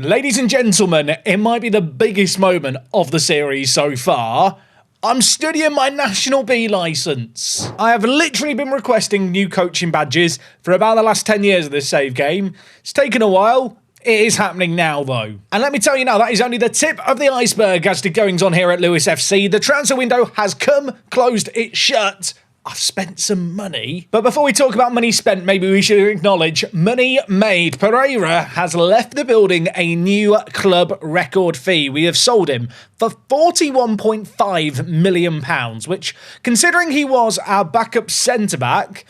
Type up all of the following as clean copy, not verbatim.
Ladies and gentlemen, it might be the biggest moment of the series so far. I'm studying my National B licence. I have literally been requesting new coaching badges for about the last 10 years of this save game. It's taken a while. It is happening now, though. And let me tell you now, that is only the tip of the iceberg as to goings on here at Lewis FC. The transfer window has come, closed, it's shut. I've spent some money. But before we talk about money spent, maybe we should acknowledge money made. Pereira has left the building a new club record fee. We have sold him for £41.5 million, which, considering he was our backup centre-back,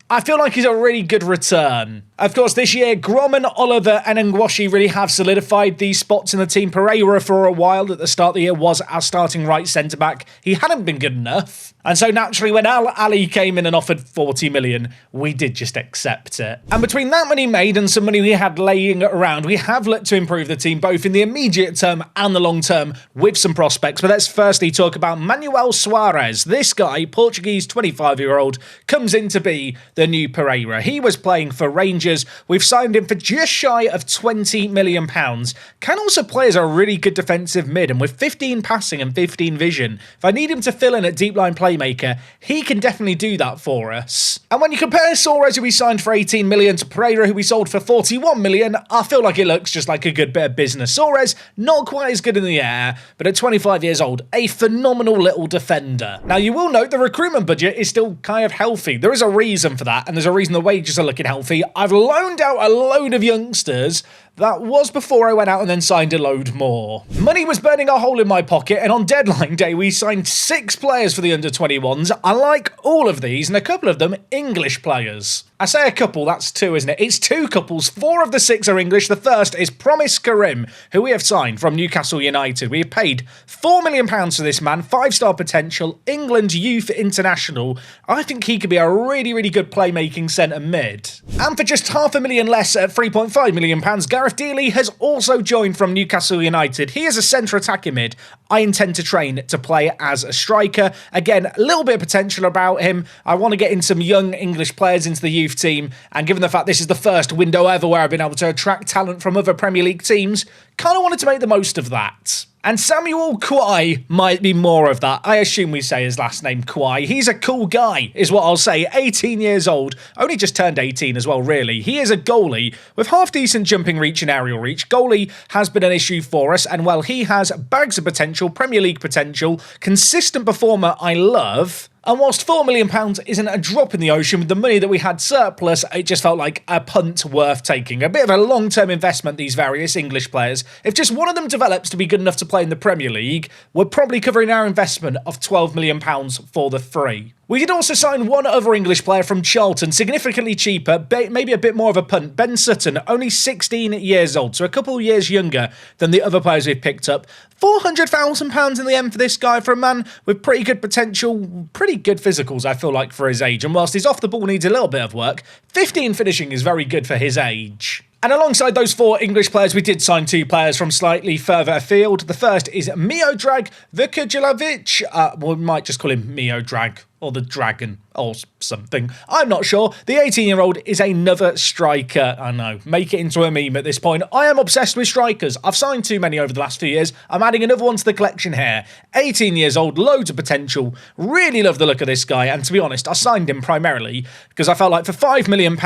I feel like he's a really good return. Of course, this year, Gromman, Oliver and Ngwashi really have solidified these spots in the team. Pereira, for a while at the start of the year, was our starting right centre-back. He hadn't been good enough. And so naturally, when Al Ali came in and offered 40 million, we did just accept it. And between that money made and some money we had laying around, we have looked to improve the team both in the immediate term and the long term with some prospects. But let's firstly talk about Manuel Suarez. This guy, Portuguese 25-year-old, comes in to be the new Pereira. He was playing for Rangers. We've signed him for just shy of £20 million. Can also play as a really good defensive mid, and with 15 passing and 15 vision, if I need him to fill in at deep line playmaker, he can definitely do that for us. And when you compare Suarez, who we signed for 18 million, to Pereira, who we sold for 41 million, I feel like it looks just like a good bit of business. Suarez, not quite as good in the air, but at 25 years old, a phenomenal little defender. Now, you will note the recruitment budget is still kind of healthy. There is a reason for that, and there's a reason the wages are looking healthy. I've loaned out a load of youngsters. That was before I went out and then signed a load more. Money was burning a hole in my pocket, and on deadline day, we signed 6 players for the under-21s. I like all of these, and a couple of them English players. I say a couple, that's 2, isn't it? It's 2 couples. 4 of the 6 are English. The first is Promise Karim, who we have signed from Newcastle United. We have paid £4 million for this man, 5-star potential, England Youth International. I think he could be a really, really good playmaking centre mid. And for just £500,000 less at £3.5 million, Gareth Dealey has also joined from Newcastle United. He is a centre attacking mid. I intend to train to play as a striker. Again, a little bit of potential about him. I want to get in some young English players into the youth team, and given the fact this is the first window ever where I've been able to attract talent from other Premier League teams, kind of wanted to make the most of that. And Samuel Kwai might be more of that. I assume we say his last name Kwai. He's a cool guy, is what I'll say. 18 years old. Only just turned 18 as well, really. He is a goalie with half-decent jumping reach and aerial reach. Goalie has been an issue for us, and well, he has bags of potential, Premier League potential, consistent performer I love. And whilst £4 million isn't a drop in the ocean with the money that we had surplus, it just felt like a punt worth taking. A bit of a long-term investment, these various English players. If just one of them develops to be good enough to play in the Premier League, we're probably covering our investment of £12 million for the free. We did also sign one other English player from Charlton, significantly cheaper, maybe a bit more of a punt. Ben Sutton, only 16 years old, so a couple of years younger than the other players we've picked up. £400,000 in the end for this guy, for a man with pretty good potential, pretty good physicals, I feel like, for his age. And whilst he's off the ball needs a little bit of work, 15 finishing is very good for his age. And alongside those 4 English players, we did sign 2 players from slightly further afield. The first is Miodrag Vukojilovic. We might just call him Miodrag, or the Dragon, or something. I'm not sure. The 18-year-old is another striker. I know, make it into a meme at this point. I am obsessed with strikers. I've signed too many over the last few years. I'm adding another one to the collection here. 18 years old, loads of potential. Really love the look of this guy, and to be honest, I signed him primarily because I felt like for £5 million,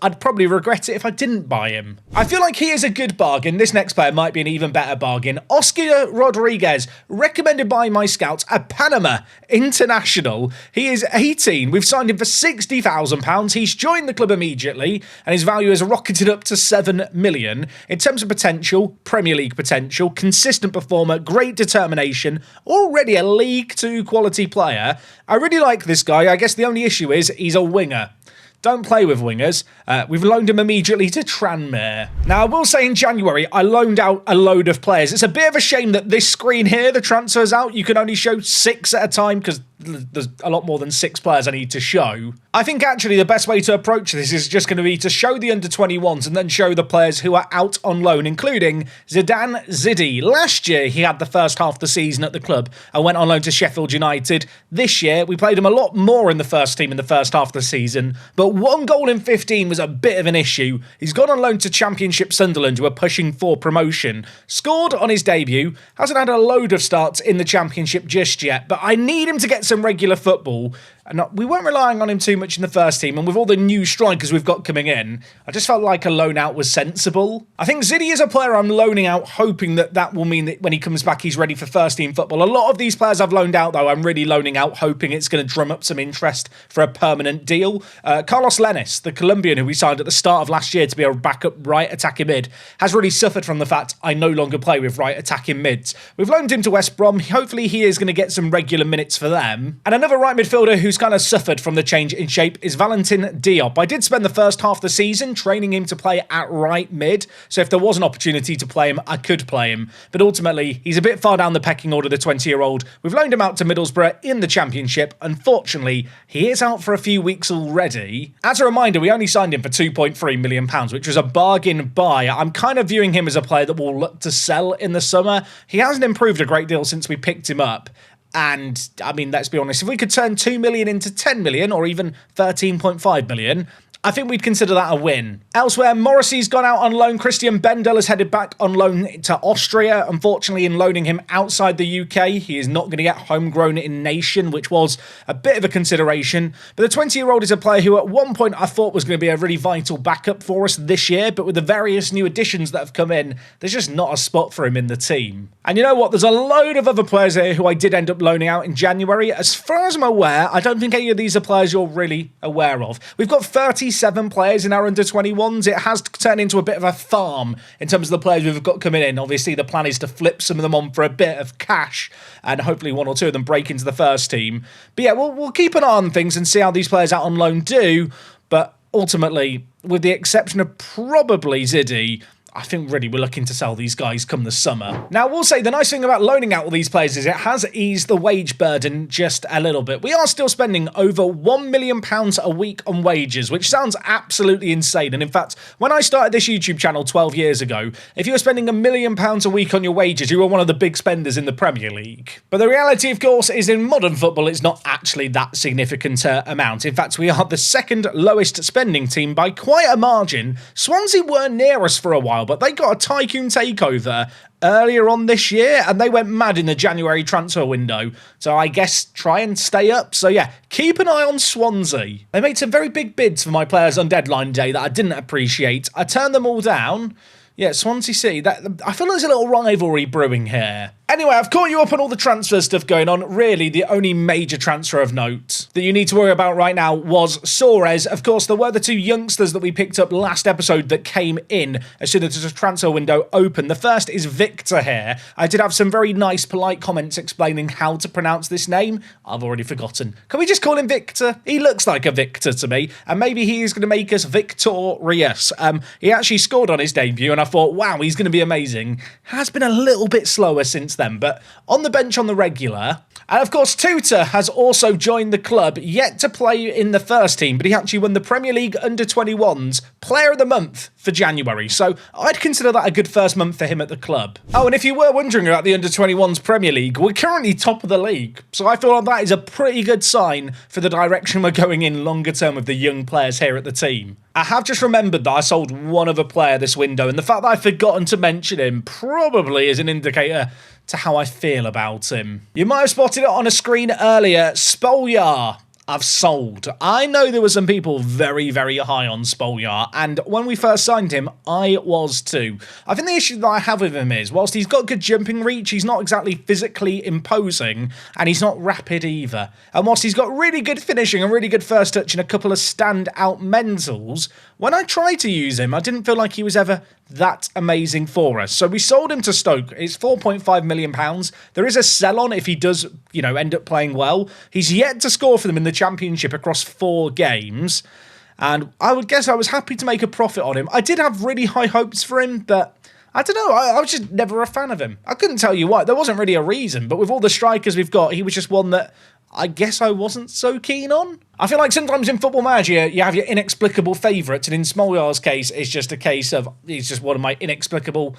I'd probably regret it if I didn't buy him. I feel like he is a good bargain. This next player might be an even better bargain. Oscar Rodriguez, recommended by my scouts, a Panama international. He is 18. We've signed him for £60,000. He's joined the club immediately, and his value has rocketed up to £7 million. In terms of potential, Premier League potential, consistent performer, great determination, already a League 2 quality player. I really like this guy. I guess the only issue is he's a winger. Don't play with wingers. We've loaned him immediately to Tranmere. Now, I will say in January, I loaned out a load of players. It's a bit of a shame that this screen here, the transfers out, you can only show 6 at a time because there's a lot more than 6 players I need to show. I think actually the best way to approach this is just going to be to show the under-21s and then show the players who are out on loan, including Zidane Zidi. Last year, he had the first half of the season at the club and went on loan to Sheffield United. This year, we played him a lot more in the first team in the first half of the season, but 1 goal in 15 was a bit of an issue. He's gone on loan to Championship Sunderland, who are pushing for promotion. Scored on his debut, hasn't had a load of starts in the Championship just yet, but I need him to get some regular football. And we weren't relying on him too much in the first team, and with all the new strikers we've got coming in, I just felt like a loan out was sensible. I think Zidane is a player I'm loaning out, hoping that will mean that when he comes back, he's ready for first team football. A lot of these players I've loaned out, though, I'm really loaning out, hoping it's going to drum up some interest for a permanent deal. Carlos Lenis, the Colombian who we signed at the start of last year to be a backup right attacking mid, has really suffered from the fact I no longer play with right attacking mids. We've loaned him to West Brom. Hopefully he is going to get some regular minutes for them. And another right midfielder who's kind of suffered from the change in shape is Valentin Diop. I did spend the first half of the season training him to play at right mid, so if there was an opportunity to play him, I could play him. But ultimately, he's a bit far down the pecking order, the 20-year-old. We've loaned him out to Middlesbrough in the Championship. Unfortunately, he is out for a few weeks already. As a reminder, we only signed him for £2.3 million, which was a bargain buy. I'm kind of viewing him as a player that will look to sell in the summer. He hasn't improved a great deal since we picked him up. And, I mean, let's be honest, if we could turn 2 million into 10 million or even 13.5 million, I think we'd consider that a win. Elsewhere, Morrissey's gone out on loan. Christian Bendel has headed back on loan to Austria. Unfortunately, in loaning him outside the UK, he is not going to get homegrown in nation, which was a bit of a consideration. But the 20-year-old is a player who at one point I thought was going to be a really vital backup for us this year, but with the various new additions that have come in, there's just not a spot for him in the team. And you know what? There's a load of other players here who I did end up loaning out in January. As far as I'm aware, I don't think any of these are players you're really aware of. We've got 37 players in our under-21s. It has turned into a bit of a farm in terms of the players we've got coming in. Obviously, the plan is to flip some of them on for a bit of cash and hopefully 1 or 2 of them break into the first team. But yeah, we'll keep an eye on things and see how these players out on loan do. But ultimately, with the exception of probably Zidane, I think really we're looking to sell these guys come the summer. Now, we'll say the nice thing about loaning out all these players is it has eased the wage burden just a little bit. We are still spending over £1 million a week on wages, which sounds absolutely insane. And in fact, when I started this YouTube channel 12 years ago, if you were spending £1 million a week on your wages, you were one of the big spenders in the Premier League. But the reality, of course, is in modern football, it's not actually that significant amount. In fact, we are the second lowest spending team by quite a margin. Swansea weren't near us for a while, but they got a tycoon takeover earlier on this year and they went mad in the January transfer window. So I guess try and stay up. So yeah, keep an eye on Swansea. They made some very big bids for my players on deadline day that I didn't appreciate. I turned them all down. Yeah, Swansea City. I feel there's a little rivalry brewing here. Anyway, I've caught you up on all the transfer stuff going on. Really, the only major transfer of note that you need to worry about right now was Suarez. Of course, there were the 2 youngsters that we picked up last episode that came in as soon as the transfer window opened. The first is Victor here. I did have some very nice, polite comments explaining how to pronounce this name. I've already forgotten. Can we just call him Victor? He looks like a Victor to me, and maybe he is going to make us victorious. He actually scored on his debut, and I thought, wow, he's going to be amazing. Has been a little bit slower since then, but on the bench on the regular. And of course, Tuta has also joined the club, yet to play in the first team, but he actually won the Premier League Under-21s Player of the Month for January, so I'd consider that a good first month for him at the club. Oh, and if you were wondering about the Under-21s Premier League, we're currently top of the league, so I feel like that is a pretty good sign for the direction we're going in longer term with the young players here at the team. I have just remembered that I sold one other player this window, and the fact that I've forgotten to mention him probably is an indicator to how I feel about him. You might have spotted it on a screen earlier. Spolyar, I've sold. I know there were some people very, very high on Spolyar, and when we first signed him, I was too. I think the issue that I have with him is, whilst he's got good jumping reach, he's not exactly physically imposing, and he's not rapid either. And whilst he's got really good finishing and really good first touch and a couple of standout mentals, when I tried to use him, I didn't feel like he was ever that amazing for us. So we sold him to Stoke. It's £4.5 million. There is a sell-on if he does, end up playing well. He's yet to score for them in the Championship across 4 games. And I would guess I was happy to make a profit on him. I did have really high hopes for him, but I don't know. I was just never a fan of him. I couldn't tell you why. There wasn't really a reason, but with all the strikers we've got, he was just one that I guess I wasn't so keen on. I feel like sometimes in Football Manager, you have your inexplicable favourites, and in Smolyar's case, it's just a case of, he's just one of my inexplicable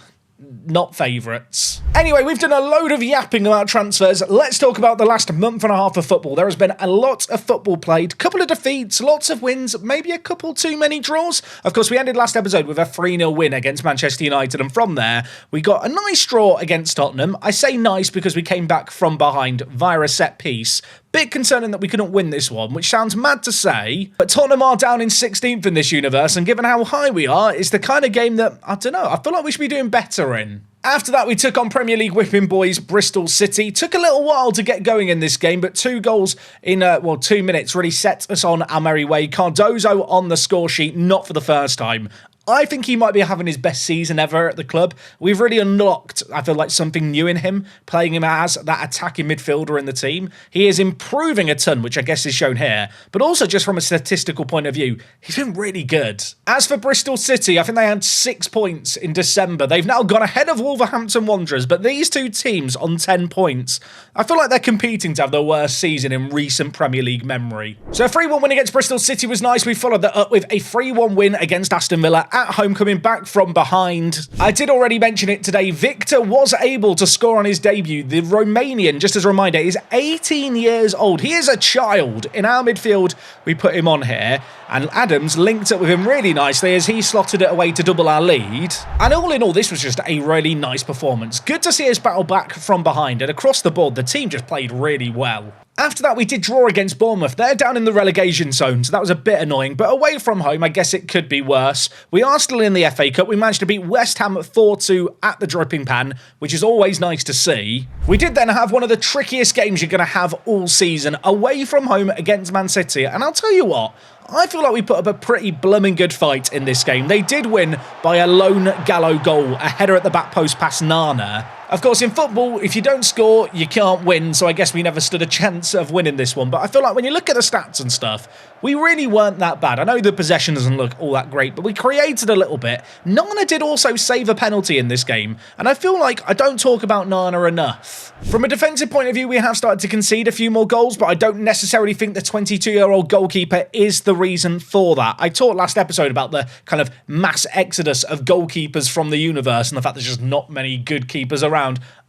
not favourites. Anyway, we've done a load of yapping about transfers. Let's talk about the last month and a half of football. There has been a lot of football played, couple of defeats, lots of wins, maybe a couple too many draws. Of course, we ended last episode with a 3-0 win against Manchester United, and from there, we got a nice draw against Tottenham. I say nice because we came back from behind via a set piece. Bit concerning that we couldn't win this one, which sounds mad to say, but Tottenham are down in 16th in this universe, and given how high we are, it's the kind of game that, I don't know, I feel like we should be doing better in. After that, we took on Premier League whipping boys Bristol City. Took a little while to get going in this game, but 2 goals in, 2 minutes really set us on our merry way. Cardozo on the score sheet, not for the first time. I think he might be having his best season ever at the club. We've really unlocked, I feel like, something new in him, playing him as that attacking midfielder in the team. He is improving a ton, which I guess is shown here, but also just from a statistical point of view, he's been really good. As for Bristol City, I think they had 6 points in December. They've now gone ahead of Wolverhampton Wanderers, but these two teams on 10 points, I feel like they're competing to have the worst season in recent Premier League memory. So a 3-1 win against Bristol City was nice. We followed that up with a 3-1 win against Aston Villa at home, coming back from behind. I did already mention it today. Victor was able to score on his debut. The Romanian, just as a reminder, is 18 years old. He is a child. In our midfield, we put him on here, and Addons linked up with him really nicely as he slotted it away to double our lead. And all in all, this was just a really nice performance. Good to see us battle back from behind, and across the board, the team just played really well. After that, we did draw against Bournemouth. They're down in the relegation zone, so that was a bit annoying. But away from home, I guess it could be worse. We are still in the FA Cup. We managed to beat West Ham 4-2 at the Dripping Pan, which is always nice to see. We did then have one of the trickiest games you're going to have all season, away from home against Man City. And I'll tell you what, I feel like we put up a pretty blooming good fight in this game. They did win by a lone Gallo goal, a header at the back post past Nana. Of course, in football, if you don't score, you can't win, so I guess we never stood a chance of winning this one. But I feel like when you look at the stats and stuff, we really weren't that bad. I know the possession doesn't look all that great, but we created a little bit. Nana did also save a penalty in this game, and I feel like I don't talk about Nana enough. From a defensive point of view, we have started to concede a few more goals, but I don't necessarily think the 22-year-old goalkeeper is the reason for that. I talked last episode about the kind of mass exodus of goalkeepers from the universe and the fact there's just not many good keepers around.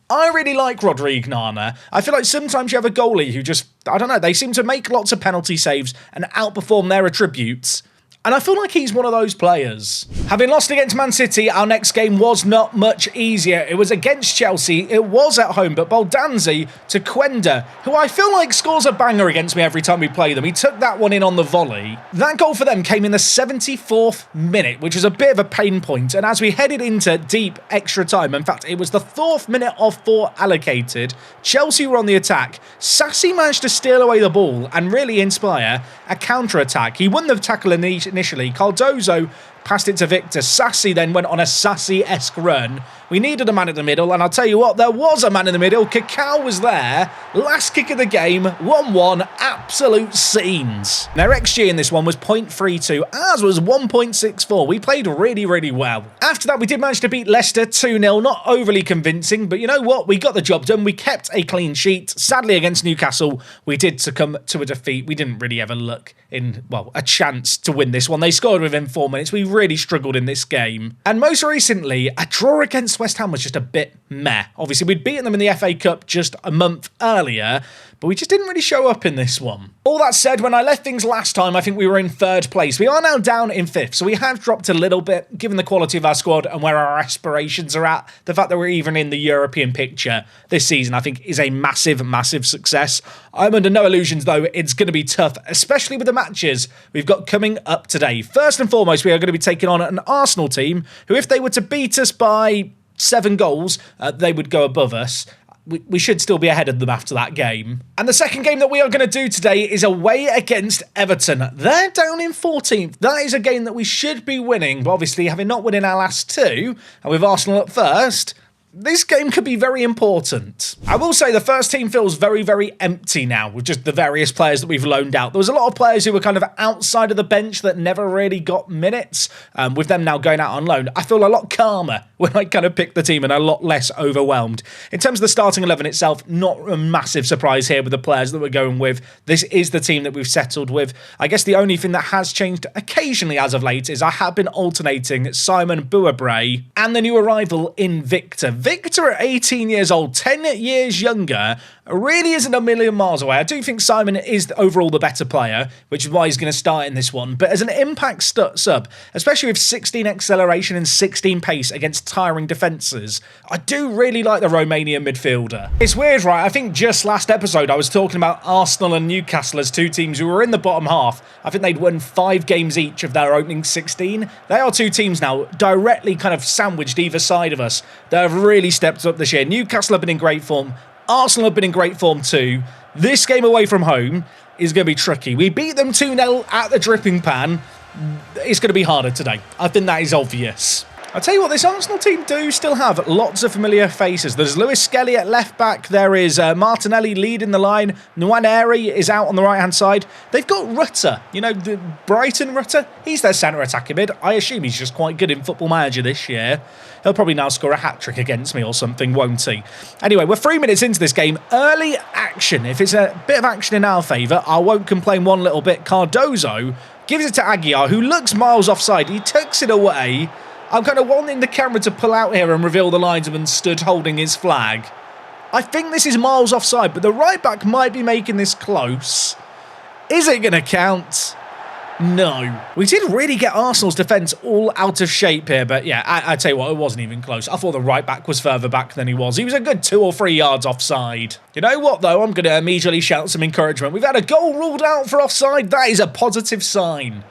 I really like Rodrigue Nana. I feel like sometimes you have a goalie who just, I don't know, they seem to make lots of penalty saves and outperform their attributes. And I feel like he's one of those players. Having lost against Man City, our next game was not much easier. It was against Chelsea. It was at home, but Boldanzi to Quenda, who I feel like scores a banger against me every time we play them. He took that one in on the volley. That goal for them came in the 74th minute, which was a bit of a pain point. And as we headed into deep extra time, in fact, it was the 4th minute of 4 allocated, Chelsea were on the attack. Sassy managed to steal away the ball and really inspire a counter-attack. He won the tackle initially. Cardozo passed it to Victor. Sassy then went on a Sassy-esque run. We needed a man in the middle, and I'll tell you what, there was a man in the middle. Cacao was there. Last kick of the game, 1-1, absolute scenes. Their XG in this one was 0.32, ours was 1.64. We played really, really well. After that, we did manage to beat Leicester 2-0, not overly convincing, but you know what? We got the job done. We kept a clean sheet. Sadly, against Newcastle, we did succumb to a defeat. We didn't really ever look in, well, a chance to win this one. They scored within 4 minutes. We really struggled in this game. And most recently, a draw against West Ham was just a bit meh. Obviously, we'd beaten them in the FA Cup just a month earlier, but we just didn't really show up in this one. All that said, when I left things last time, I think we were in 3rd place. We are now down in 5th, so we have dropped a little bit, given the quality of our squad and where our aspirations are at. The fact that we're even in the European picture this season, I think, is a massive, massive success. I'm under no illusions, though, it's going to be tough, especially with the matches we've got coming up today. First and foremost, we are going to be taking on an Arsenal team who, if they were to beat us by 7 goals, they would go above us. We should still be ahead of them after that game. And the second game that we are going to do today is away against Everton. They're down in 14th. That is a game that we should be winning, but obviously having not won in our last 2, and with Arsenal at first, this game could be very important. I will say the first team feels very, very empty now with just the various players that we've loaned out. There was a lot of players who were kind of outside of the bench that never really got minutes. With them now going out on loan, I feel a lot calmer when I kind of pick the team and a lot less overwhelmed. In terms of the starting 11 itself, not a massive surprise here with the players that we're going with. This is the team that we've settled with. I guess the only thing that has changed occasionally as of late is I have been alternating Simon Bouabre and the new arrival in Victor. Victor at 18 years old, 10 years younger, really isn't a million miles away. I do think Simon is overall the better player, which is why he's going to start in this one. But as an impact sub, especially with 16 acceleration and 16 pace against tiring defences, I do really like the Romanian midfielder. It's weird, right? I think just last episode I was talking about Arsenal and Newcastle as two teams who were in the bottom half. I think they'd won 5 games each of their opening 16. They are two teams now directly kind of sandwiched either side of us that have really stepped up this year. Newcastle have been in great form. Arsenal have been in great form too. This game away from home is going to be tricky. We beat them 2-0 at the Dripping Pan. It's going to be harder today. I think that is obvious. I'll tell you what, this Arsenal team do still have lots of familiar faces. There's Lewis Skelly at left back. There is Martinelli leading the line. Nwaneri is out on the right-hand side. They've got Rutter, you know, the Brighton Rutter. He's their centre attacking mid. I assume he's just quite good in Football Manager this year. He'll probably now score a hat-trick against me or something, won't he? Anyway, we're 3 minutes into this game. Early action. If it's a bit of action in our favour, I won't complain one little bit. Cardozo gives it to Aguiar, who looks miles offside. He tucks it away. I'm kind of wanting the camera to pull out here and reveal the linesman stood holding his flag. I think this is miles offside, but the right back might be making this close. Is it going to count? No. We did really get Arsenal's defence all out of shape here, but yeah, I tell you what, it wasn't even close. I thought the right back was further back than he was. He was a good 2 or 3 yards offside. You know what, though? I'm going to immediately shout some encouragement. We've had a goal ruled out for offside. That is a positive sign.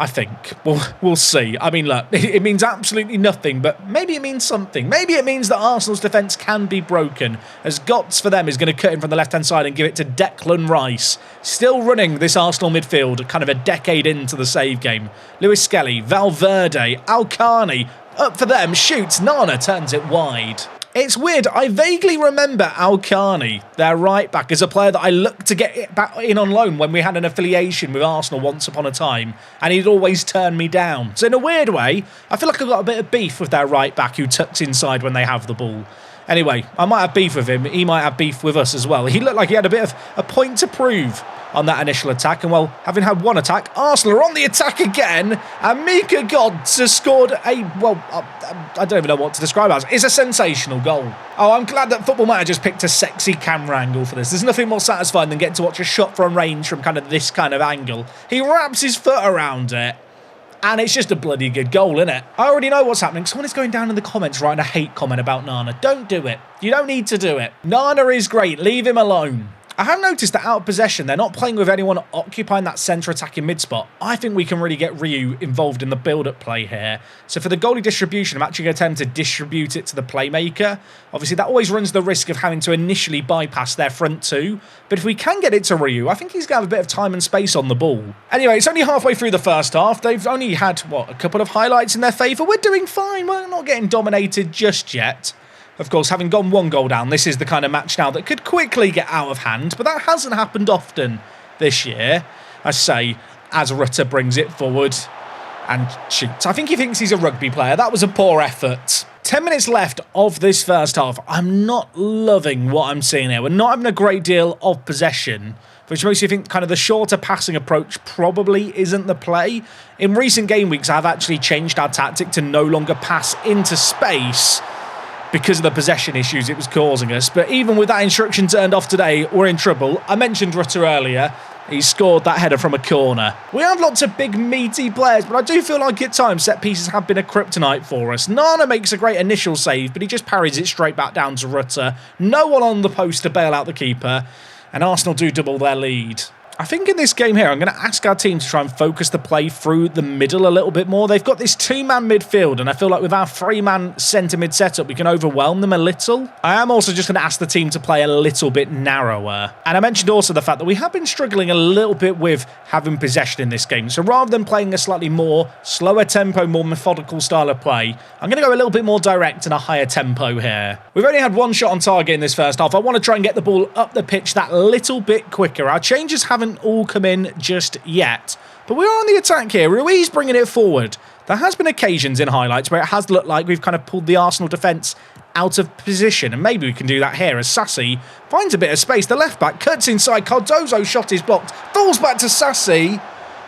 I think. We'll see. I mean, look, it means absolutely nothing, but maybe it means something. Maybe it means that Arsenal's defence can be broken, as Götze for them is going to cut in from the left-hand side and give it to Declan Rice. Still running this Arsenal midfield, kind of a decade into the save game. Lewis Skelly, Valverde, Alcani, up for them, shoots, Nana turns it wide. It's weird, I vaguely remember Alcani, their right back, as a player that I looked to get back in on loan when we had an affiliation with Arsenal once upon a time, and he'd always turn me down. So in a weird way, I feel like I've got a bit of beef with their right back who tucks inside when they have the ball. Anyway, I might have beef with him, he might have beef with us as well. He looked like he had a bit of a point to prove on that initial attack, and well, having had one attack, Arsenal are on the attack again, and Mika Götze has scored a, well, I don't even know what to describe as. It's a sensational goal. Oh, I'm glad that Football Manager's picked a sexy camera angle for this. There's nothing more satisfying than getting to watch a shot from range from kind of this kind of angle. He wraps his foot around it, and it's just a bloody good goal, isn't it? I already know what's happening. Someone is going down in the comments writing a hate comment about Nana. Don't do it. You don't need to do it. Nana is great. Leave him alone. I have noticed that out of possession, they're not playing with anyone occupying that centre attacking mid-spot. I think we can really get Ryu involved in the build-up play here. So for the goalie distribution, I'm actually going to attempt to distribute it to the playmaker. Obviously, that always runs the risk of having to initially bypass their front two. But if we can get it to Ryu, I think he's going to have a bit of time and space on the ball. Anyway, it's only halfway through the first half. They've only had, what, a couple of highlights in their favour. We're doing fine. We're not getting dominated just yet. Of course, having gone 1 goal down, this is the kind of match now that could quickly get out of hand, but that hasn't happened often this year. I say, as Rutter brings it forward and shoots. I think he thinks he's a rugby player. That was a poor effort. 10 minutes left of this first half. I'm not loving what I'm seeing here. We're not having a great deal of possession, which makes you think kind of the shorter passing approach probably isn't the play. In recent game weeks, I've actually changed our tactic to no longer pass into space, because of the possession issues it was causing us. But even with that instruction turned off today, we're in trouble. I mentioned Rutter earlier. He scored that header from a corner. We have lots of big, meaty players, but I do feel like at times set pieces have been a kryptonite for us. Nana makes a great initial save, but he just parries it straight back down to Rutter. No one on the post to bail out the keeper, and Arsenal do double their lead. I think in this game here, I'm going to ask our team to try and focus the play through the middle a little bit more. They've got this 2-man midfield, and I feel like with our 3-man centre mid setup, we can overwhelm them a little. I am also just going to ask the team to play a little bit narrower. And I mentioned also the fact that we have been struggling a little bit with having possession in this game. So rather than playing a slightly more slower tempo, more methodical style of play, I'm going to go a little bit more direct and a higher tempo here. We've only had 1 shot on target in this first half. I want to try and get the ball up the pitch that little bit quicker. Our changes haven't all come in just yet, but we're on the attack here. Ruiz bringing it forward. There has been occasions in highlights where it has looked like we've kind of pulled the Arsenal defence out of position, and maybe we can do that here as Sassi finds a bit of space. The left back cuts inside. Cardozo shot is blocked, falls back to Sassi,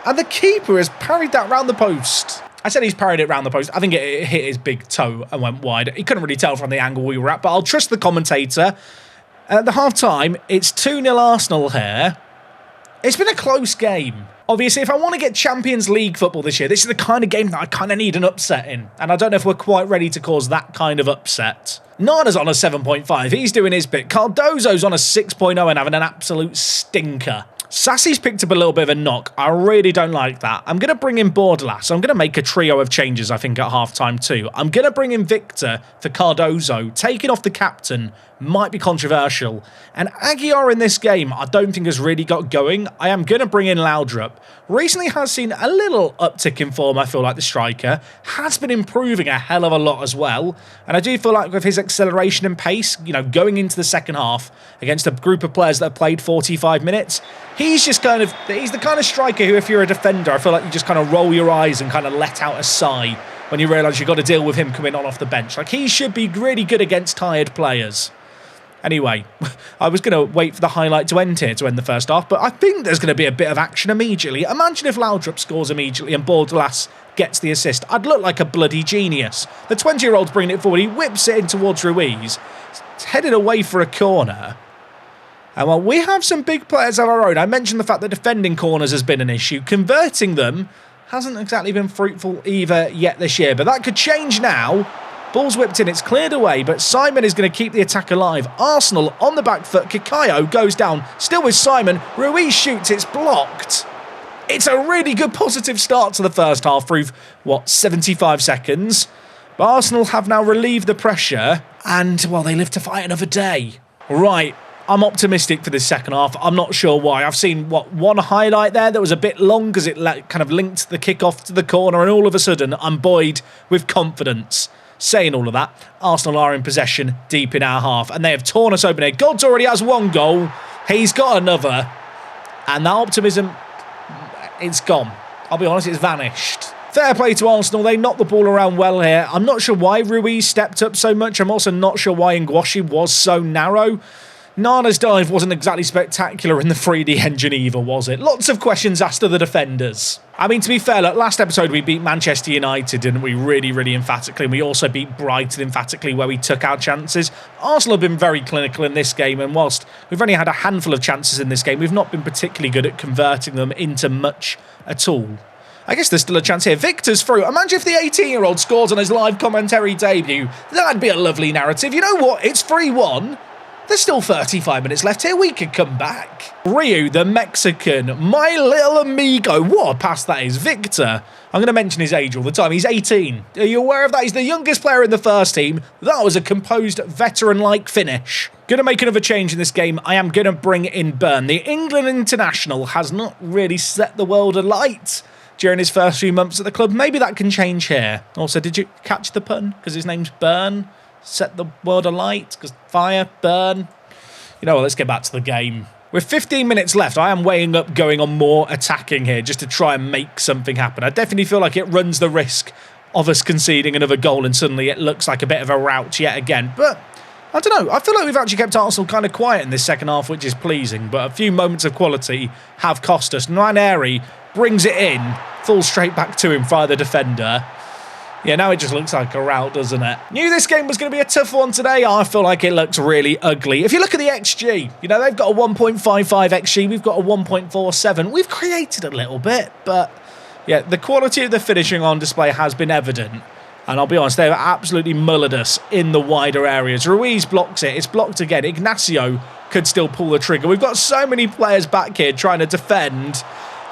and the keeper has parried that round the post. I said he's parried it round the post. I think it hit his big toe and went wide. He couldn't really tell from the angle we were at, but I'll trust the commentator. At the half-time, it's 2-0 Arsenal here. It's been a close game. Obviously, if I want to get Champions League football this year, this is the kind of game that I kind of need an upset in. And I don't know if we're quite ready to cause that kind of upset. Nana's on a 7.5. He's doing his bit. Cardozo's on a 6.0 and having an absolute stinker. Sassi's picked up a little bit of a knock. I really don't like that. I'm going to bring in Bordelas. I'm going to make a trio of changes, I think, at half-time too. I'm going to bring in Victor for Cardozo. Taking off the captain might be controversial. And Aguiar in this game, I don't think has really got going. I am going to bring in Laudrup. Recently has seen a little uptick in form, I feel like the striker. Has been improving a hell of a lot as well. And I do feel like with his acceleration and pace, you know, going into the second half against a group of players that have played 45 minutes, he's just kind of, he's the kind of striker who, if you're a defender, I feel like you just kind of roll your eyes and kind of let out a sigh when you realise you've got to deal with him coming on off the bench. Like, he should be really good against tired players. Anyway, I was going to wait for the highlight to end here to end the first half, but I think there's going to be a bit of action immediately. Imagine if Laudrup scores immediately and Bordelas gets the assist. I'd look like a bloody genius. The 20-year-old's bringing it forward. He whips it in towards Ruiz. It's headed away for a corner. And while we have some big players of our own, I mentioned the fact that defending corners has been an issue. Converting them hasn't exactly been fruitful either yet this year, but that could change now. Ball's whipped in, it's cleared away, but Simon is going to keep the attack alive. Arsenal on the back foot. Kikayo goes down, still with Simon. Ruiz shoots, it's blocked. It's a really good positive start to the first half through, 75 seconds. But Arsenal have now relieved the pressure and, well, they live to fight another day. Right, I'm optimistic for this second half. I'm not sure why. I've seen, one highlight there that was a bit long because it kind of linked the kickoff to the corner, and all of a sudden I'm buoyed with confidence. Saying all of that, Arsenal are in possession deep in our half, and they have torn us open here. Godz already has 1 goal. He's got another. And that optimism, it's gone. I'll be honest, it's vanished. Fair play to Arsenal. They knocked the ball around well here. I'm not sure why Ruiz stepped up so much. I'm also not sure why Ngwashi was so narrow. Nana's dive wasn't exactly spectacular in the 3D engine either, was it? Lots of questions asked of the defenders. I mean, to be fair, look, last episode we beat Manchester United, didn't we? Really, really emphatically. And we also beat Brighton emphatically, where we took our chances. Arsenal have been very clinical in this game, and whilst we've only had a handful of chances in this game, we've not been particularly good at converting them into much at all. I guess there's still a chance here. Victor's through. Imagine if the 18-year-old scores on his live commentary debut. That'd be a lovely narrative. You know what? It's 3-1. There's still 35 minutes left here. We could come back. Ryu, the Mexican. My little amigo. What a pass that is. Victor. I'm going to mention his age all the time. He's 18. Are you aware of that? He's the youngest player in the first team. That was a composed, veteran-like finish. Going to make another change in this game. I am going to bring in Byrne. The England international has not really set the world alight during his first few months at the club. Maybe that can change here. Also, did you catch the pun? Because his name's Byrne. Set the world alight, because fire, burn. You know what, let's get back to the game. With 15 minutes left, I am weighing up going on more attacking here just to try and make something happen. I definitely feel like it runs the risk of us conceding another goal and suddenly it looks like a bit of a rout yet again. But I don't know, I feel like we've actually kept Arsenal kind of quiet in this second half, which is pleasing. But a few moments of quality have cost us. Nwaneri brings it in, falls straight back to him via the defender. Yeah, now it just looks like a rout, doesn't it? Knew this game was going to be a tough one today. I feel like it looks really ugly. If you look at the XG, you know, they've got a 1.55 XG. We've got a 1.47. We've created a little bit, but yeah, the quality of the finishing on display has been evident. And I'll be honest, they've absolutely mullered us in the wider areas. Ruiz blocks it. It's blocked again. Ignacio could still pull the trigger. We've got so many players back here trying to defend,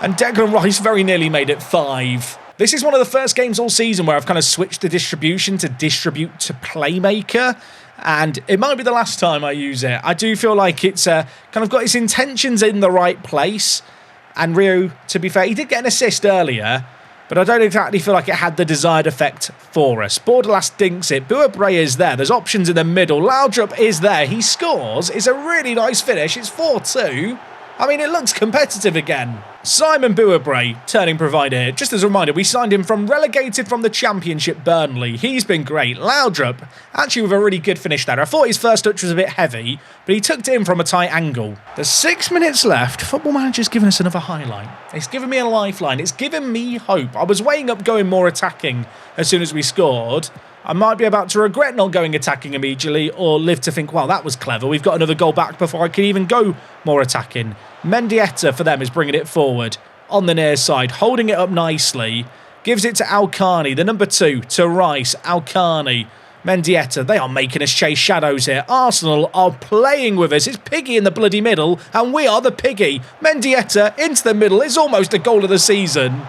and Declan Rice very nearly made it 5. This is one of the first games all season where I've kind of switched the distribution to distribute to playmaker, and it might be the last time I use it. I do feel like it's kind of got its intentions in the right place, and Rio, to be fair, he did get an assist earlier, but I don't exactly feel like it had the desired effect for us. Borderlass dinks it. Bouabre is there. There's options in the middle. Laudrup is there. He scores. It's a really nice finish. It's 4-2. I mean, it looks competitive again. Simon Bouabre, turning provider here. Just as a reminder, we signed him from relegated from the Championship Burnley. He's been great. Laudrup, actually with a really good finish there. I thought his first touch was a bit heavy, but he tucked it in from a tight angle. There's 6 minutes left. Football Manager's given us another highlight. It's given me a lifeline. It's given me hope. I was weighing up going more attacking as soon as we scored. I might be about to regret not going attacking immediately, or live to think, wow, that was clever. We've got another goal back before I can even go more attacking. Mendieta for them is bringing it forward on the near side, holding it up nicely. Gives it to Alcani, the number 2, to Rice. Alcani, Mendieta, they are making us chase shadows here. Arsenal are playing with us. It's Piggy in the bloody middle, and we are the Piggy. Mendieta into the middle. It's almost a goal of the season.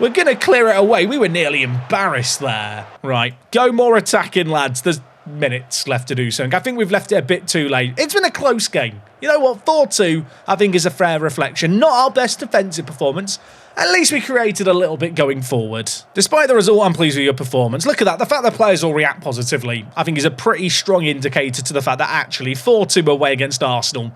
We're going to clear it away. We were nearly embarrassed there. Right, go more attacking, lads. There's minutes left to do so. I think we've left it a bit too late. It's been a close game. You know what? 4-2, I think, is a fair reflection. Not our best defensive performance. At least we created a little bit going forward. Despite the result, I'm pleased with your performance. Look at that. The fact that players all react positively, I think, is a pretty strong indicator to the fact that actually 4-2 away against Arsenal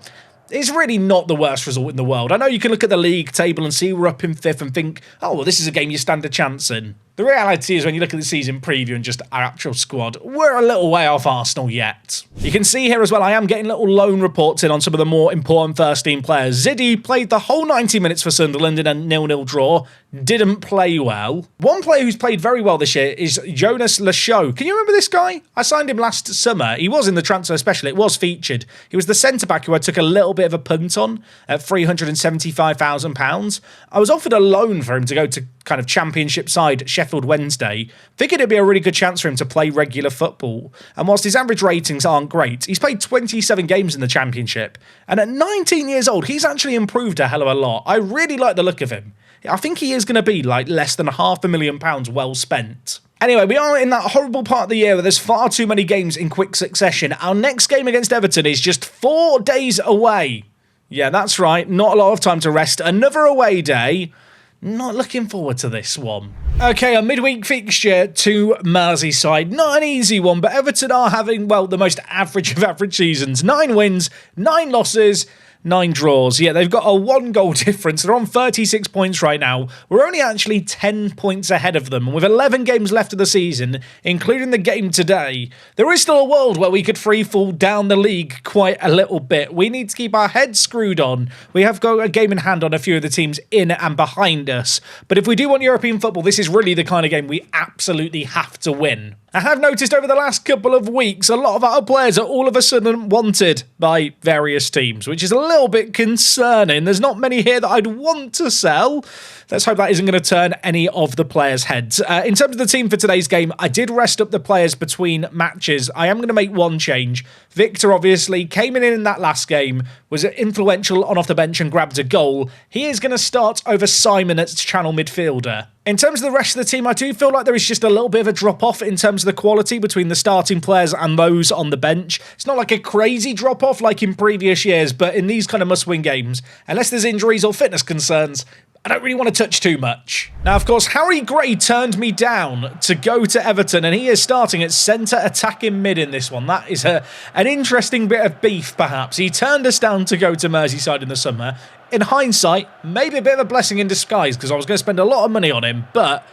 is really not the worst result in the world. I know you can look at the league table and see we're up in 5th and think, oh, well, this is a game you stand a chance in. The reality is when you look at the season preview and just our actual squad, we're a little way off Arsenal yet. You can see here as well, I am getting little loan reports in on some of the more important first-team players. Ziddy played the whole 90 minutes for Sunderland in a 0-0 draw. Didn't play well. One player who's played very well this year is Jonas Lachaud. Can you remember this guy? I signed him last summer. He was in the transfer special. It was featured. He was the centre-back who I took a little bit of a punt on at £375,000. I was offered a loan for him to go to kind of championship side Sheffield Wednesday. Figured it'd be a really good chance for him to play regular football. And whilst his average ratings aren't great, he's played 27 games in the championship. And at 19 years old, he's actually improved a hell of a lot. I really like the look of him. I think he is going to be like less than £500,000 well spent. Anyway, we are in that horrible part of the year where there's far too many games in quick succession. Our next game against Everton is just 4 days away. Yeah, that's right. Not a lot of time to rest. Another away day. Not looking forward to this one. Okay, a midweek fixture to Merseyside. Not an easy one, but Everton are having, well, the most average of average seasons. 9 wins, 9 losses, 9 draws. Yeah, they've got a 1-goal difference. They're on 36 points right now. We're only actually 10 points ahead of them. And with 11 games left of the season, including the game today, there is still a world where we could free fall down the league quite a little bit. We need to keep our heads screwed on. We have got a game in hand on a few of the teams in and behind us. But if we do want European football, this is really the kind of game we absolutely have to win. I have noticed over the last couple of weeks, a lot of our players are all of a sudden wanted by various teams, which is a little bit concerning. There's not many here that I'd want to sell. Let's hope that isn't going to turn any of the players' heads. In terms of the team for today's game, I did rest up the players between matches. I am going to make one change. Victor, obviously, came in that last game, was influential on off the bench and grabbed a goal. He is going to start over Simon as channel midfielder. In terms of the rest of the team, I do feel like there is just a little bit of a drop-off in terms of the quality between the starting players and those on the bench. It's not like a crazy drop-off like in previous years, but in these kind of must-win games, unless there's injuries or fitness concerns, I don't really want to touch too much. Now, of course, Harry Gray turned me down to go to Everton, and he is starting at centre attacking mid in this one. That is an interesting bit of beef, perhaps. He turned us down to go to Merseyside in the summer. In hindsight, maybe a bit of a blessing in disguise, because I was going to spend a lot of money on him. But,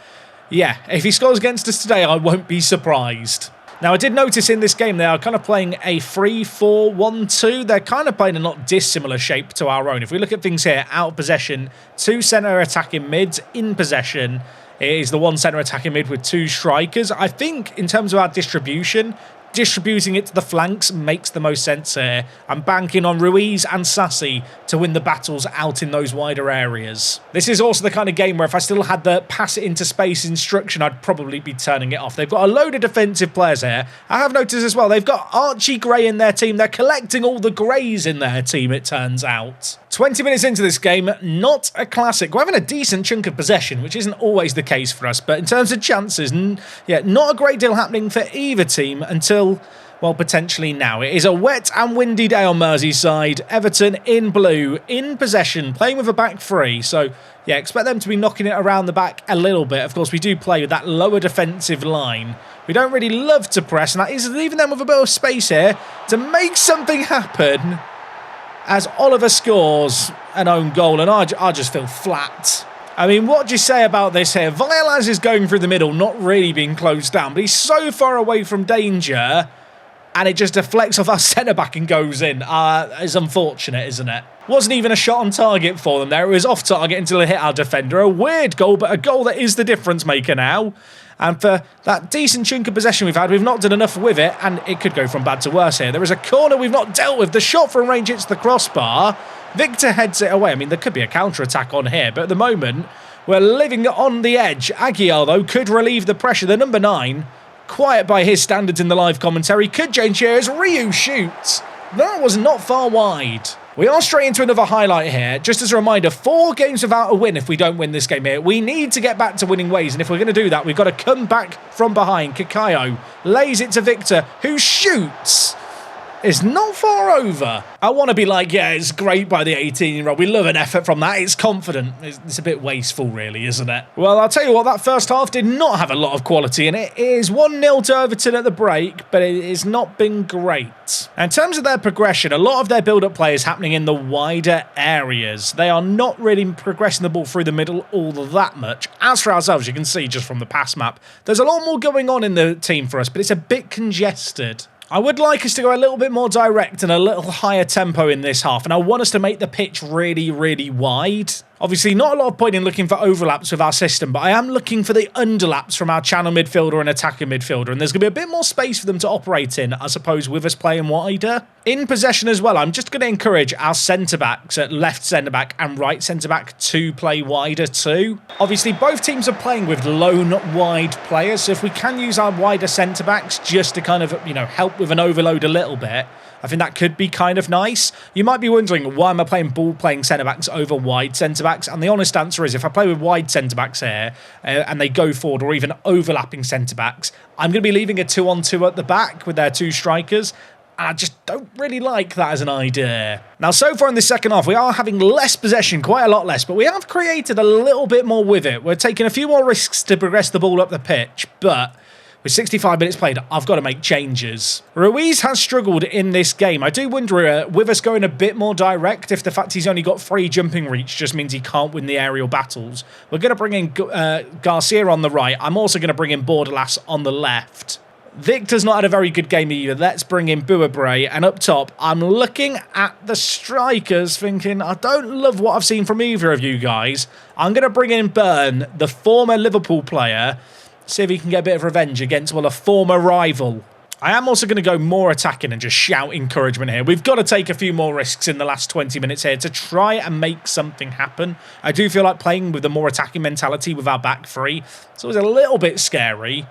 yeah, if he scores against us today, I won't be surprised. Now, I did notice in this game they are kind of playing a 3-4-1-2. They're kind of playing a not dissimilar shape to our own. If we look at things here, out of possession, 2 centre attacking mids. In possession, it is the 1 centre attacking mid with 2 strikers. I think in terms of our distribution, distributing it to the flanks makes the most sense here. I'm banking on Ruiz and Sassy to win the battles out in those wider areas. This is also the kind of game where if I still had the pass it into space instruction, I'd probably be turning it off. They've got a load of defensive players here. I have noticed as well, they've got Archie Gray in their team. They're collecting all the Greys in their team, it turns out. 20 minutes into this game, not a classic. We're having a decent chunk of possession, which isn't always the case for us. But in terms of chances, yeah, not a great deal happening for either team until, well, potentially now. It is a wet and windy day on Merseyside. Everton in blue, in possession, playing with a back three. So, yeah, expect them to be knocking it around the back a little bit. Of course, we do play with that lower defensive line. We don't really love to press, and that is leaving them with a bit of space here to make something happen as Oliver scores an own goal, and I just feel flat. I mean, what do you say about this here? Violaz is going through the middle, not really being closed down, but he's so far away from danger, and it just deflects off our centre-back and goes in. It's unfortunate, isn't it? Wasn't even a shot on target for them there. It was off target until it hit our defender. A weird goal, but a goal that is the difference maker now. And for that decent chunk of possession we've had, we've not done enough with it, and it could go from bad to worse here. There is a corner we've not dealt with. The shot from range hits the crossbar. Victor heads it away. I mean, there could be a counter-attack on here, but at the moment, we're living on the edge. Aguiar, though, could relieve the pressure. The number 9, quiet by his standards in the live commentary, could change here as Ryu shoots. That was not far wide. We are straight into another highlight here. Just as a reminder, 4 games without a win if we don't win this game here. We need to get back to winning ways, and if we're going to do that, we've got to come back from behind. Kakayo lays it to Victor, who shoots. Is not far over. I want to be like, yeah, it's great by the 18-year-old. We love an effort from that. It's confident. It's a bit wasteful, really, isn't it? Well, I'll tell you what, that first half did not have a lot of quality in it. It is 1-0 to Everton at the break, but it has not been great. In terms of their progression, a lot of their build-up play is happening in the wider areas. They are not really progressing the ball through the middle all that much. As for ourselves, you can see just from the pass map, there's a lot more going on in the team for us, but it's a bit congested. I would like us to go a little bit more direct and a little higher tempo in this half, and I want us to make the pitch really, really wide. Obviously, not a lot of point in looking for overlaps with our system, but I am looking for the underlaps from our channel midfielder and attacking midfielder, and there's going to be a bit more space for them to operate in, I suppose, with us playing wider. In possession as well, I'm just going to encourage our centre-backs at left centre-back and right centre-back to play wider too. Obviously, both teams are playing with lone wide players, so if we can use our wider centre-backs just to kind of, help with an overload a little bit, I think that could be kind of nice. You might be wondering, why am I playing ball-playing centre-backs over wide centre-backs? And the honest answer is, if I play with wide centre-backs here, and they go forward, or even overlapping centre-backs, I'm going to be leaving a 2-on-2 at the back with their 2 strikers. I just don't really like that as an idea. Now, so far in the second half, we are having less possession, quite a lot less, but we have created a little bit more with it. We're taking a few more risks to progress the ball up the pitch, but with 65 minutes played, I've got to make changes. Ruiz has struggled in this game. I do wonder, with us going a bit more direct, if the fact he's only got 3 jumping reach just means he can't win the aerial battles. We're going to bring in Garcia on the right. I'm also going to bring in Bordalas on the left. Victor's not had a very good game either. Let's bring in Bouabré. And up top, I'm looking at the strikers thinking, I don't love what I've seen from either of you guys. I'm going to bring in Byrne, the former Liverpool player, see if he can get a bit of revenge against, well, a former rival. I am also going to go more attacking and just shout encouragement here. We've got to take a few more risks in the last 20 minutes here to try and make something happen. I do feel like playing with a more attacking mentality with our back three. It's always a little bit scary.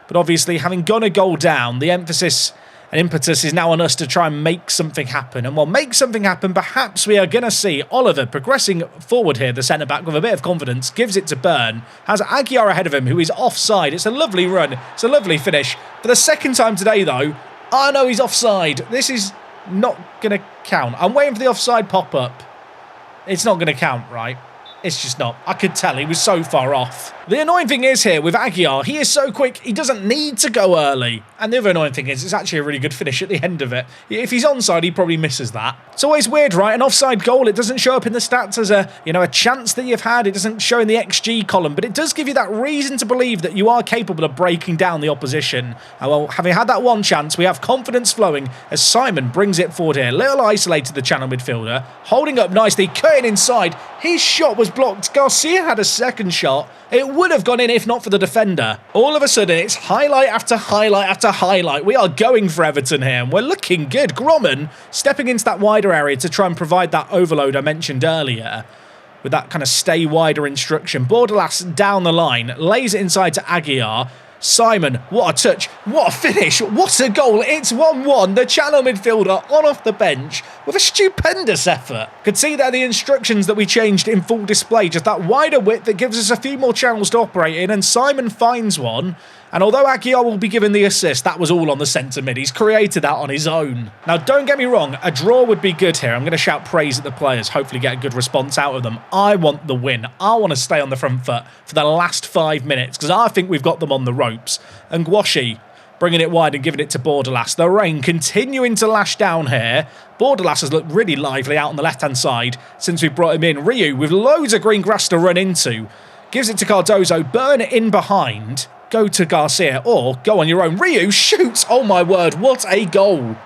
But obviously, having gone a goal down, the emphasis and impetus is now on us to try and make something happen. And while make something happen, perhaps we are going to see Oliver progressing forward here, the centre-back, with a bit of confidence, gives it to Byrne, has Aguiar ahead of him, who is offside. It's a lovely run. It's a lovely finish. For the second time today, though, I know he's offside. This is not going to count. I'm waiting for the offside pop-up. It's not going to count, right? It's just not. I could tell he was so far off. The annoying thing is here with Aguiar, he is so quick, he doesn't need to go early. And the other annoying thing is, it's actually a really good finish at the end of it. If he's onside, he probably misses that. It's always weird, right? An offside goal, it doesn't show up in the stats as a chance that you've had. It doesn't show in the XG column, but it does give you that reason to believe that you are capable of breaking down the opposition. And well, having had that one chance, we have confidence flowing as Simon brings it forward here. Little isolated the channel midfielder, holding up nicely, cutting inside, His shot was blocked. Garcia had a second shot. It would have gone in if not for the defender. All of a sudden, it's highlight after highlight after highlight. We are going for Everton here, and we're looking good. Gromman stepping into that wider area to try and provide that overload I mentioned earlier, with that kind of stay wider instruction. Bordalas down the line, lays it inside to Aguiar. Simon, what a touch, what a finish, what a goal. It's 1-1, the channel midfielder on off the bench with a stupendous effort. Could see there the instructions that we changed in full display, just that wider width that gives us a few more channels to operate in, and Simon finds one. And although Aguiar will be given the assist, that was all on the centre mid. He's created that on his own. Now, don't get me wrong, a draw would be good here. I'm going to shout praise at the players, hopefully get a good response out of them. I want the win. I want to stay on the front foot for the last 5 minutes, because I think we've got them on the ropes. And Gwashi bringing it wide and giving it to Bordalas. The rain continuing to lash down here. Bordalas has looked really lively out on the left-hand side since we brought him in. Ryu, with loads of green grass to run into, gives it to Cardozo. Burn it in behind. Go to Garcia or go on your own. Ryu shoots. Oh my word, what a goal.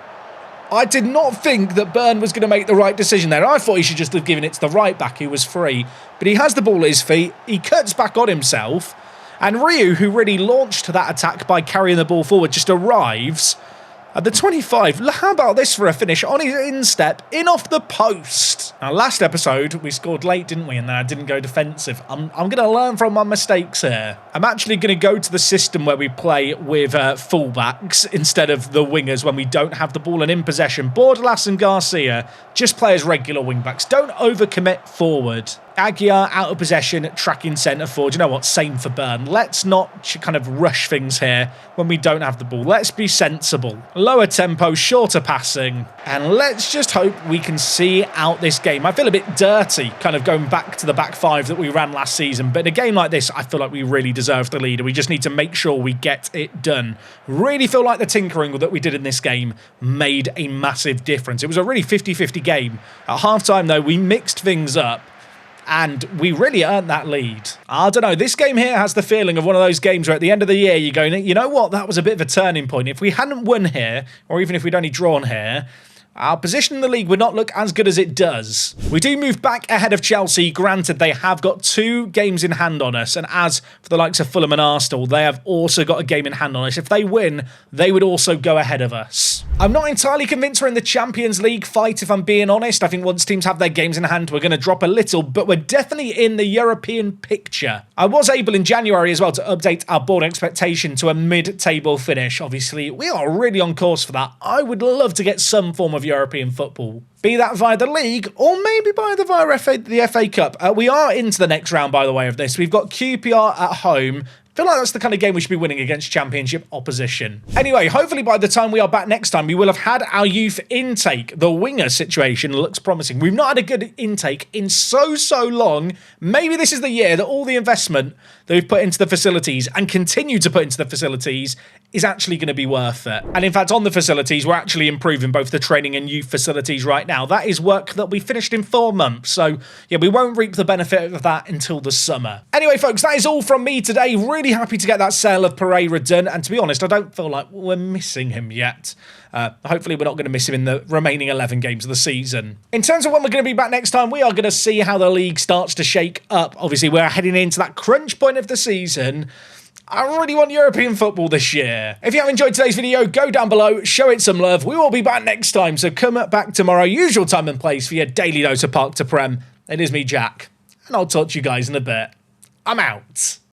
I did not think that Byrne was going to make the right decision there. I thought he should just have given it to the right back who was free. But he has the ball at his feet. He cuts back on himself. And Ryu, who really launched that attack by carrying the ball forward, just arrives at the 25. How about this for a finish? On his instep, in off the post. Now, last episode, we scored late, didn't we? And then I didn't go defensive. I'm going to learn from my mistakes here. I'm actually going to go to the system where we play with fullbacks instead of the wingers when we don't have the ball and in possession. Bordalas and Garcia just play as regular wingbacks. Don't overcommit forward. Aguiar out of possession, tracking centre forward. You know what? Same for Byrne. Let's not kind of rush things here when we don't have the ball. Let's be sensible. Lower tempo, shorter passing. And let's just hope we can see out this game. I feel a bit dirty kind of going back to the back five that we ran last season. But in a game like this, I feel like we really deserve the lead. We just need to make sure we get it done. Really feel like the tinkering that we did in this game made a massive difference. It was a really 50-50 game. At half-time, though, we mixed things up. And we really earned that lead. I don't know, this game here has the feeling of one of those games where at the end of the year you're going, you know what, that was a bit of a turning point. If we hadn't won here, or even if we'd only drawn here, our position in the league would not look as good as it does. We do move back ahead of Chelsea. Granted, they have got 2 games in hand on us. And as for the likes of Fulham and Arsenal, they have also got a game in hand on us. If they win, they would also go ahead of us. I'm not entirely convinced we're in the Champions League fight, if I'm being honest. I think once teams have their games in hand, we're going to drop a little, but we're definitely in the European picture. I was able in January as well to update our board expectation to a mid-table finish. Obviously, we are really on course for that. I would love to get some form of European football. Be that via the league or maybe via the FA Cup. We are into the next round, by the way, of this. We've got QPR at home. I feel like that's the kind of game we should be winning against championship opposition. Anyway, hopefully by the time we are back next time, we will have had our youth intake. The winger situation looks promising. We've not had a good intake in so long. Maybe this is the year that all the investment that we've put into the facilities and continue to put into the facilities is actually going to be worth it. And in fact, on the facilities, we're actually improving both the training and youth facilities right now. That is work that we finished in 4 months. So yeah, we won't reap the benefit of that until the summer. Anyway, folks, that is all from me today. Really happy to get that sale of Pereira done. And to be honest, I don't feel like we're missing him yet. Hopefully we're not going to miss him in the remaining 11 games of the season. In terms of when we're going to be back next time, we are going to see how the league starts to shake up. Obviously, we're heading into that crunch point of the season. I really want European football this year. If you have enjoyed today's video, go down below, show it some love. We will be back next time, so come back tomorrow, usual time and place for your daily dose of Park to Prem. It is me, Jack, and I'll talk to you guys in a bit. I'm out.